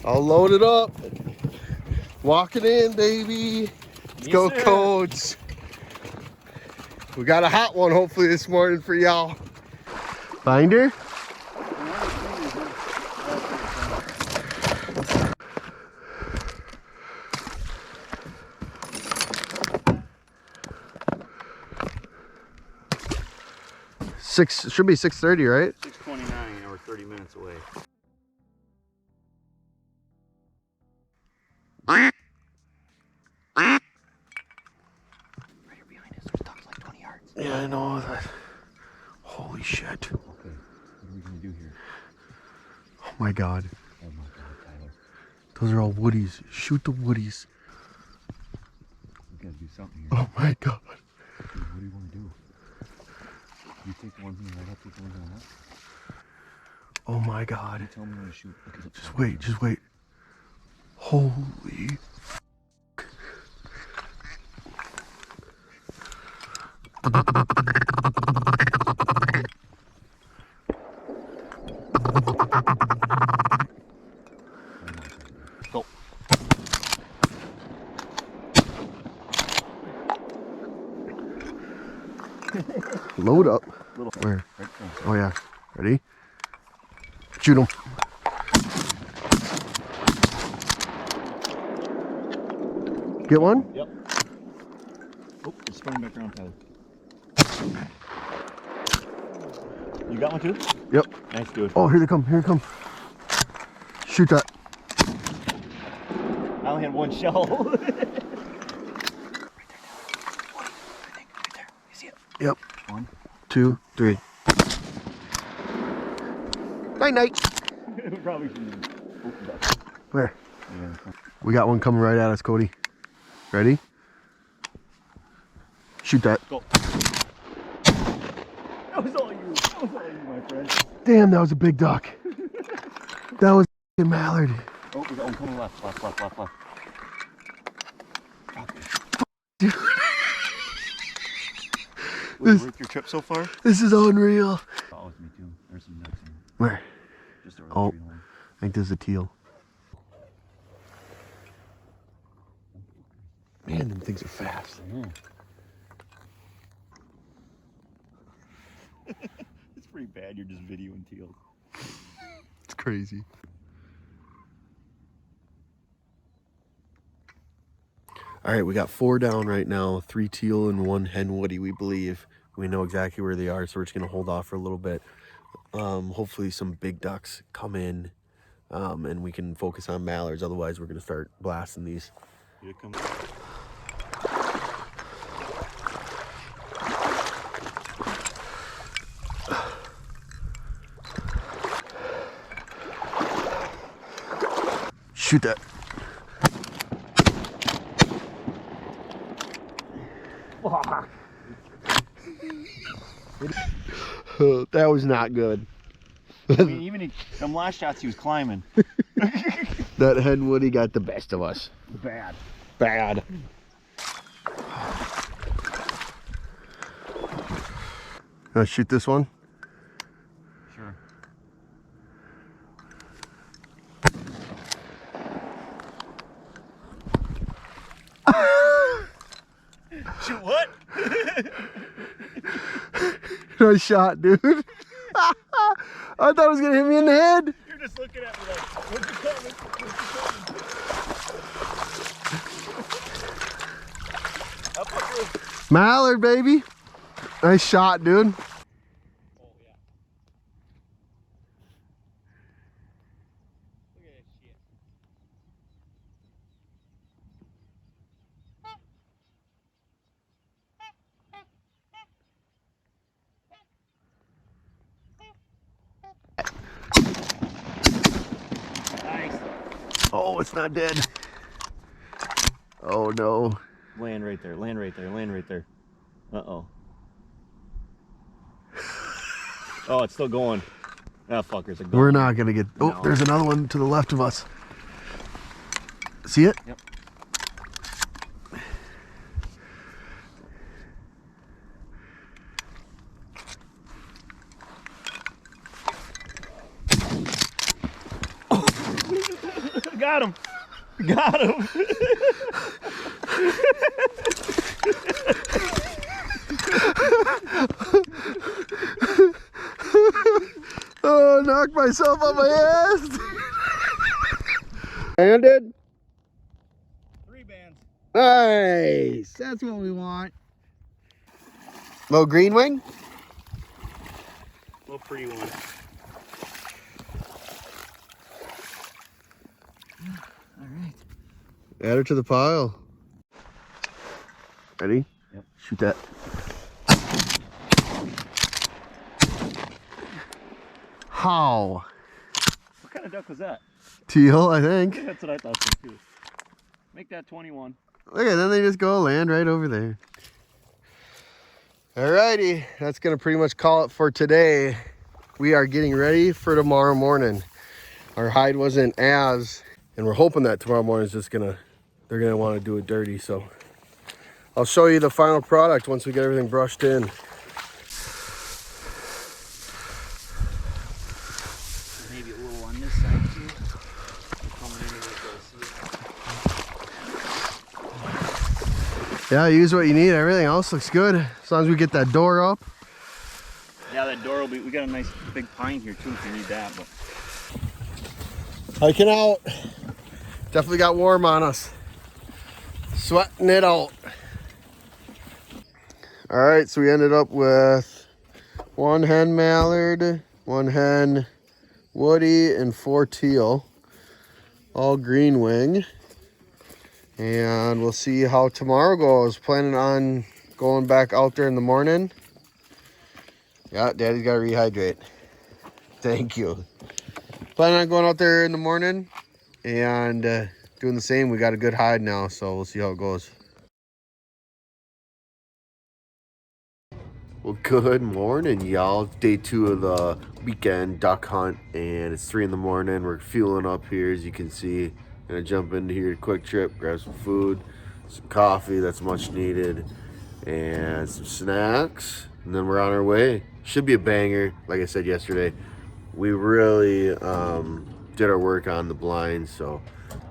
I'll load it up. Walking in, baby. Let's go, Codes. We got a hot one hopefully this morning for y'all. Binder? It should be 6:30, right? 6:29, and we're 30 minutes away. Right here behind us, there's ducks like 20 yards. Yeah, I know that. Holy shit. Okay, what are we gonna do here? Oh my god. Oh my god, Tyler. Those are all woodies. Shoot the woodies. We gotta do something here. Oh my god. Dude, what do you want to do? You take the ones on the right, I'll take the ones on the left. Oh my god. You tell me when to shoot. Just wait, just wait. Holy. Go. Load up. Where? Right there. Oh yeah. Ready? Shoot him. Get one? Yep. Oh, it's spinning back around, Tyler. You got one too? Yep. Nice, dude. Oh, here they come. Here they come. Shoot that. I only had one shell. Right there. You see it? Yep. 1, 2, 3. Night night. Probably shouldn't open up. Where? Yeah. We got one coming right at us, Cody. Ready? Shoot that. Go. That was all you. That was all you, my friend. Damn, that was a big duck. That was a mallard. Oh, we got one coming left. Fuck. Dude. Was it worth your trip so far? This is unreal. Oh, with me too. There's some nuts in Where? just over Oh. the tree line. I think there's a teal. Man, them things are fast. It's pretty bad. You're just videoing teals. It's crazy. All right, we got 4 down right now, 3 teal and 1 hen woody, we believe. We know exactly where they are, so we're just gonna hold off for a little bit. Hopefully some big ducks come in and we can focus on mallards. Otherwise, we're gonna start blasting these. Here it comes. Shoot that. That was not good. I mean, even some last shots he was climbing. That hen woody got the best of us. Bad. Bad. Let's shoot this one. Sure. Shoot what? Nice shot, dude. I thought it was gonna hit me in the head. You're just looking at me like, what's it coming? What's it coming? Mallard, baby. Nice shot, dude. Oh, yeah. Look at that shit. Nice. Oh, it's not dead. Oh no. Land right there, land right there, land right there. Uh-oh. Oh, it's still going. Ah, fuckers are going. We're not gonna get. Oh, No. there's another one to the left of us. See it? Yep. got him. Got him. Oh, knocked myself on my ass. Landed. 3 bands. Nice. That's what we want. Little green wing. Little pretty one. All right. Add her to the pile. Ready? Yep. Shoot that. How? What kind of duck was that? Teal, I think. That's what I thought so too. Make that 21. Okay, then they just go land right over there. Alrighty, that's gonna pretty much call it for today. We are getting ready for tomorrow morning. Our hide wasn't as, and we're hoping that tomorrow morning is just gonna, they're gonna want to do it dirty. So I'll show you the final product once we get everything brushed in. Maybe a little on this side too. Coming in with those. Yeah, use what you need. Everything else looks good as long as we get that door up. Yeah, that door will be. We got a nice big pine here too if you need that. But Hiking out. Definitely got warm on us. Sweating it out. All right, so we ended up with 1 hen mallard, 1 hen woody, and 4 teal. All green wing. And we'll see how tomorrow goes. Planning on going back out there in the morning. Yeah, Daddy's got to rehydrate. Thank you. Planning on going out there in the morning and doing the same. We got a good hide now, so we'll see how it goes. Well, good morning, y'all. Day 2 of the weekend duck hunt, and it's 3 in the morning. We're fueling up here, as you can see. Gonna jump into here, quick trip, grab some food, some coffee that's much needed, and some snacks, and then we're on our way. Should be a banger. Like I said yesterday, we really did our work on the blinds, so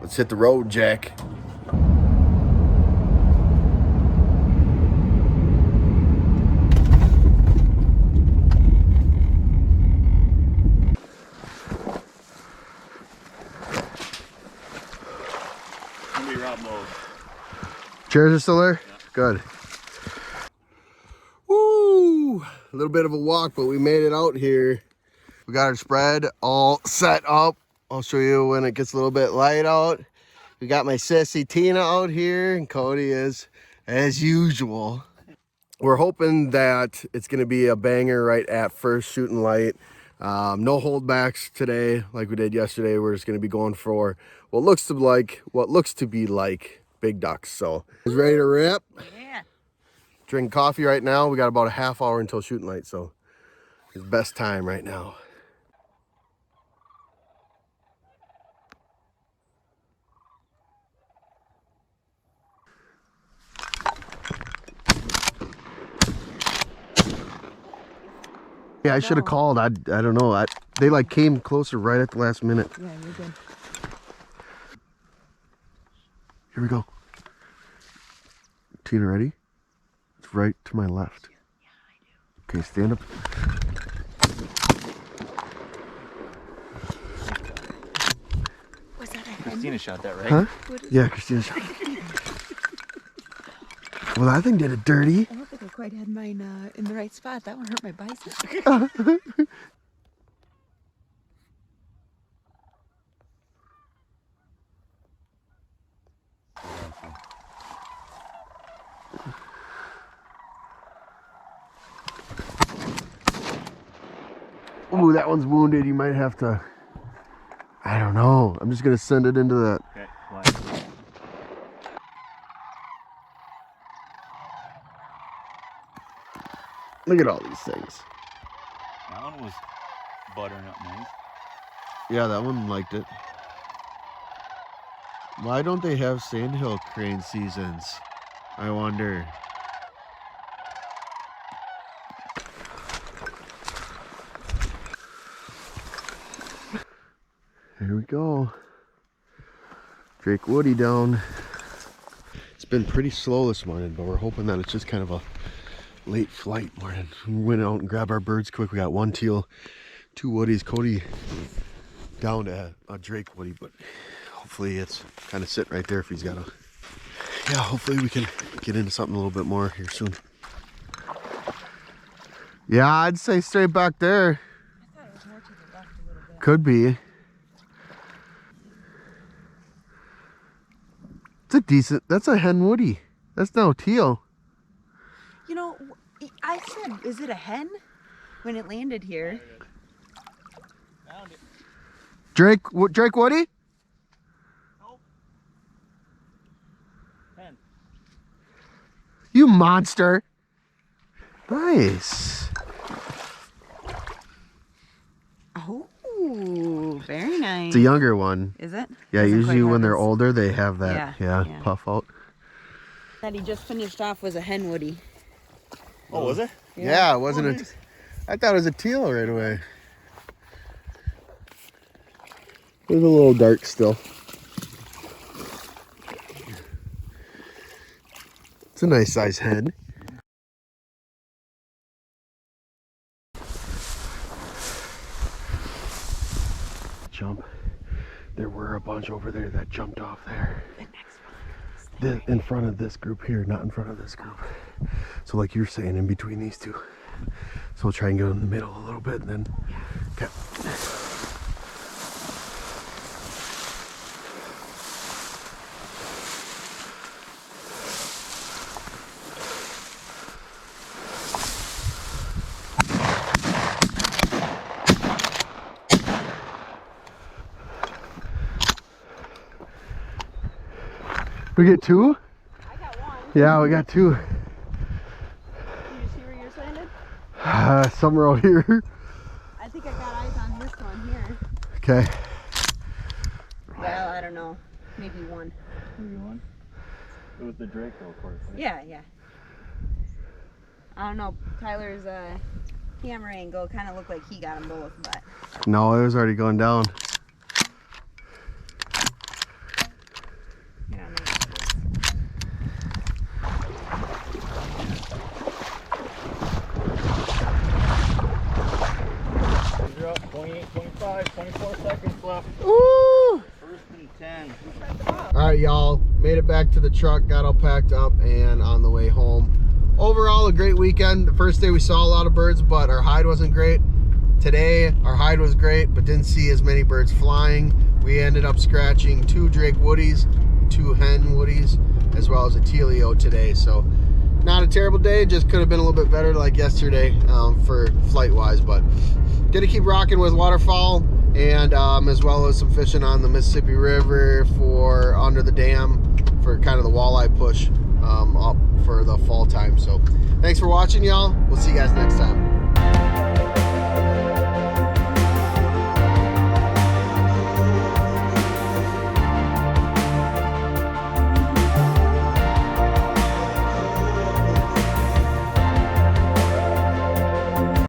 let's hit the road, Jack. somebody robbed those. Chairs are still there? Yeah. Good. Woo! A little bit of a walk, but we made it out here. We got our spread all set up. I'll show you when it gets a little bit light out. We got my sissy Tina out here, and Cody is as usual. We're hoping that it's going to be a banger right at first shooting light. No holdbacks today like we did yesterday. We're just going to be going for what looks to be like big ducks. So, is ready to rip? Yeah. Drink coffee right now. We got about a half hour until shooting light, so it's best time right now. Yeah, I should have called. I don't know. They like came closer right at the last minute. Yeah, you're good. Here we go. Tina, ready? It's right to my left. Okay, stand up. Was that a hen? Christina shot that, right? Huh? What is Yeah, Christina shot. Well, that thing did it dirty. I don't think I quite had mine in the right spot. That one hurt my bicep. Ooh, that one's wounded. You might have to. I don't know. I'm just gonna send it into that. Okay. Well, Look at all these things. that one was buttering up nice. Yeah, that one liked it. Why don't they have sandhill crane seasons? I wonder. Here we go. Drake Woody down. It's been pretty slow this morning, but we're hoping that it's just kind of a late flight morning. We went out and grabbed our birds quick. We got 1 teal, 2 woodies. Cody down to a Drake Woody, but hopefully it's kind of sitting right there if he's got a... Yeah, hopefully we can get into something a little bit more here soon. Yeah, I'd say straight back there. I thought it was more to the left a little bit. Could be. It's a decent... That's a hen woody. That's no teal. You know, I said, is it a hen? When it landed here. Found it. Drake Woody? Nope. Hen. You monster. Nice. Oh, very nice. It's a younger one. Is it? Yeah, Doesn't usually quite when have they're this- older, they have that, Yeah, yeah, yeah. puff out. That he just finished off was a hen woody. Oh, was it? Yeah, it wasn't Oh, a... nice. I thought it was a teal right away. It was a little dark still. It's a nice size hen. Jump. There were a bunch over there that jumped off there. In front of this group here, not in front of this group. So like you're saying, in between these two. So we'll try and go in the middle a little bit and then... Okay. We get 2? I got one. Yeah, we got 2. Did you see where yours landed? Somewhere out here. I think I got eyes on this one here. Okay. Well, I don't know. Maybe one. Maybe one. It was the Drake, though, of course. Right? Yeah, yeah. I don't know. Tyler's camera angle kind of looked like he got them both, but No, it was already going down. I don't know. You're up 28, 25, 24 seconds left. Ooh! First and 10. All right, y'all. Made it back to the truck, got all packed up, and on the way home. Overall, a great weekend. The first day we saw a lot of birds, but our hide wasn't great. Today, our hide was great, but didn't see as many birds flying. We ended up scratching 2 Drake Woodies, 2 hen Woodies, as well as a Tealio today. So, not a terrible day. Just could have been a little bit better like yesterday for flight-wise, but gonna keep rocking with waterfowl, and as well as some fishing on the Mississippi River for under the dam for kind of the walleye push up for the fall time. So thanks for watching, y'all. We'll see you guys next time.